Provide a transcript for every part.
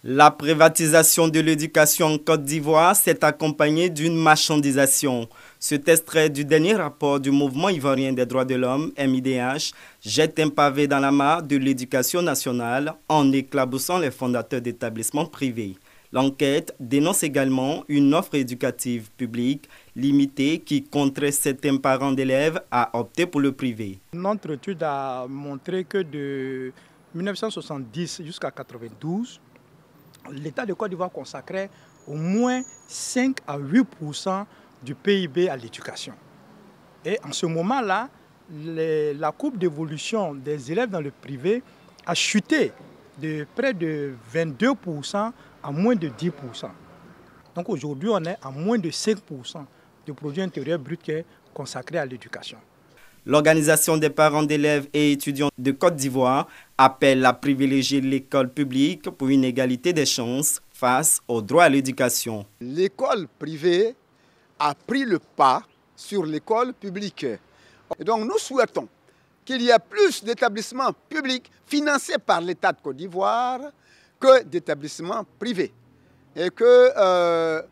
La privatisation de l'éducation en Côte d'Ivoire s'est accompagnée d'une marchandisation. Cet extrait du dernier rapport du Mouvement ivoirien des droits de l'homme, MIDH, jette un pavé dans la mare de l'éducation nationale en éclaboussant les fondateurs d'établissements privés. L'enquête dénonce également une offre éducative publique limitée qui contraint certains parents d'élèves à opter pour le privé. Notre étude a montré que de 1970 jusqu'à 1992, l'État de Côte d'Ivoire consacrait au moins 5 à 8% du PIB à l'éducation. Et en ce moment-là, la courbe d'évolution des élèves dans le privé a chuté de près de 22% à moins de 10%. Donc aujourd'hui, on est à moins de 5% du produit intérieur brut qui est consacré à l'éducation. L'Organisation des parents d'élèves et étudiants de Côte d'Ivoire appelle à privilégier l'école publique pour une égalité des chances face au droit à l'éducation. L'école privée a pris le pas sur l'école publique. Et donc nous souhaitons qu'il y ait plus d'établissements publics financés par l'État de Côte d'Ivoire que d'établissements privés. Et qu'on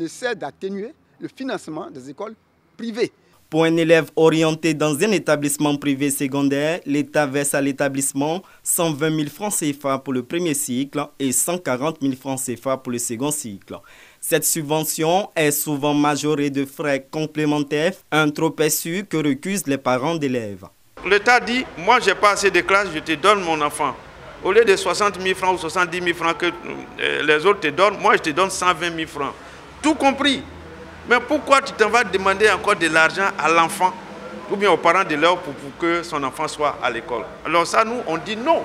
essaie d'atténuer le financement des écoles privées. Pour un élève orienté dans un établissement privé secondaire, l'État verse à l'établissement 120 000 francs CFA pour le premier cycle et 140 000 francs CFA pour le second cycle. Cette subvention est souvent majorée de frais complémentaires, un trop perçu que recusent les parents d'élèves. L'État dit, moi j'ai pas assez de classes, je te donne mon enfant. Au lieu de 60 000 francs ou 70 000 francs que les autres te donnent, moi je te donne 120 000 francs. Tout compris. Mais pourquoi tu t'en vas demander encore de l'argent à l'enfant ou bien aux parents de l'heure pour que son enfant soit à l'école? Alors ça, nous, on dit non.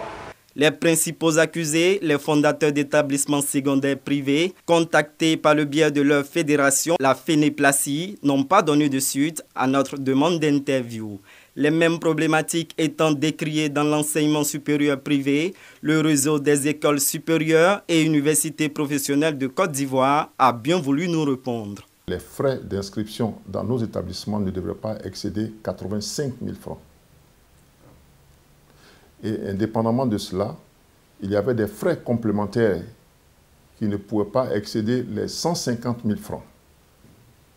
Les principaux accusés, les fondateurs d'établissements secondaires privés, contactés par le biais de leur fédération, la FENEPLACI, n'ont pas donné de suite à notre demande d'interview. Les mêmes problématiques étant décriées dans l'enseignement supérieur privé, le réseau des écoles supérieures et universités professionnelles de Côte d'Ivoire a bien voulu nous répondre. Les frais d'inscription dans nos établissements ne devraient pas excéder 85 000 francs. Et indépendamment de cela, il y avait des frais complémentaires qui ne pouvaient pas excéder les 150 000 francs.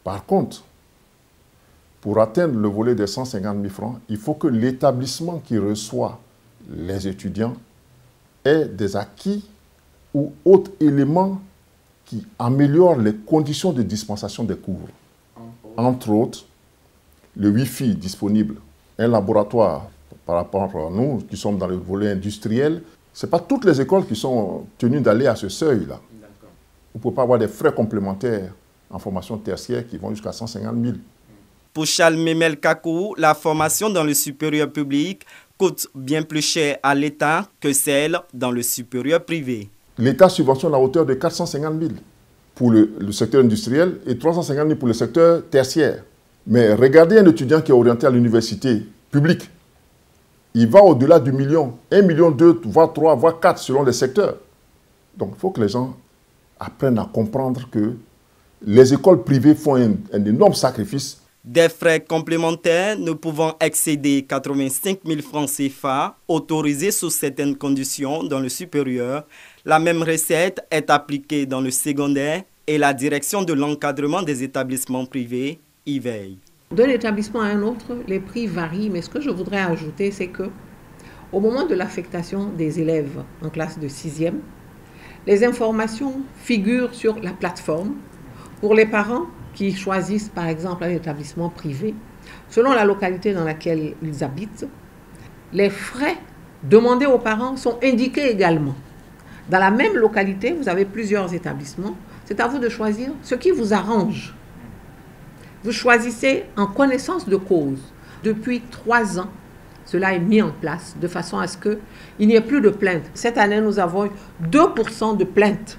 Par contre, pour atteindre le volet des 150 000 francs, il faut que l'établissement qui reçoit les étudiants ait des acquis ou autres éléments qui améliorent les conditions de dispensation des cours. Entre autres, le Wi-Fi disponible, un laboratoire par rapport à nous qui sommes dans le volet industriel. Ce n'est pas toutes les écoles qui sont tenues d'aller à ce seuil-là. Vous ne pouvez pas avoir des frais complémentaires en formation tertiaire qui vont jusqu'à 150 000. Pour Charles Memel Kakou, la formation dans le supérieur public coûte bien plus cher à l'État que celle dans le supérieur privé. L'État subventionne à hauteur de 450 000 pour le secteur industriel et 350 000 pour le secteur tertiaire. Mais regardez un étudiant qui est orienté à l'université publique. Il va au-delà du million, 1 million, 2, voire 3, voire 4 selon les secteurs. Donc il faut que les gens apprennent à comprendre que les écoles privées font un énorme sacrifice. Des frais complémentaires ne pouvant excéder 85 000 francs CFA, autorisés sous certaines conditions dans le supérieur, la même recette est appliquée dans le secondaire et la direction de l'encadrement des établissements privés y veille. D'un établissement à un autre, les prix varient, mais ce que je voudrais ajouter, c'est que au moment de l'affectation des élèves en classe de 6e, les informations figurent sur la plateforme pour les parents qui choisissent par exemple un établissement privé. Selon la localité dans laquelle ils habitent, les frais demandés aux parents sont indiqués également. Dans la même localité, vous avez plusieurs établissements. C'est à vous de choisir ce qui vous arrange. Vous choisissez en connaissance de cause. Depuis 3 ans, cela est mis en place de façon à ce qu'il n'y ait plus de plaintes. Cette année, nous avons 2% de plaintes.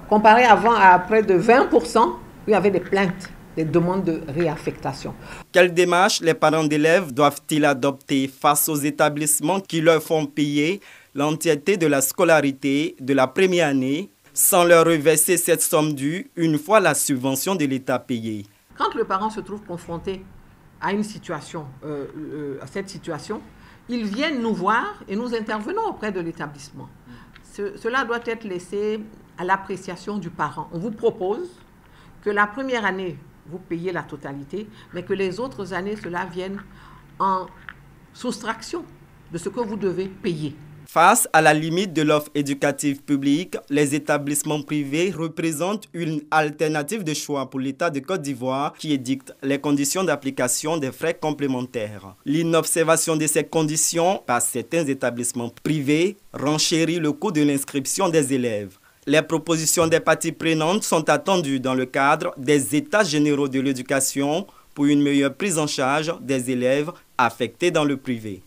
Comparé avant à près de 20%, il y avait des plaintes, des demandes de réaffectation. Quelles démarches les parents d'élèves doivent-ils adopter face aux établissements qui leur font payer l'entièreté de la scolarité de la première année sans leur reverser cette somme due une fois la subvention de l'État payée? Quand le parent se trouve confronté à une situation, à cette situation, ils viennent nous voir et nous intervenons auprès de l'établissement. cela doit être laissé à l'appréciation du parent. On vous propose que la première année, vous payez la totalité, mais que les autres années, cela vienne en soustraction de ce que vous devez payer. Face à la limite de l'offre éducative publique, les établissements privés représentent une alternative de choix pour l'État de Côte d'Ivoire qui édicte les conditions d'application des frais complémentaires. L'inobservation de ces conditions par certains établissements privés renchérit le coût de l'inscription des élèves. Les propositions des parties prenantes sont attendues dans le cadre des États généraux de l'éducation pour une meilleure prise en charge des élèves affectés dans le privé.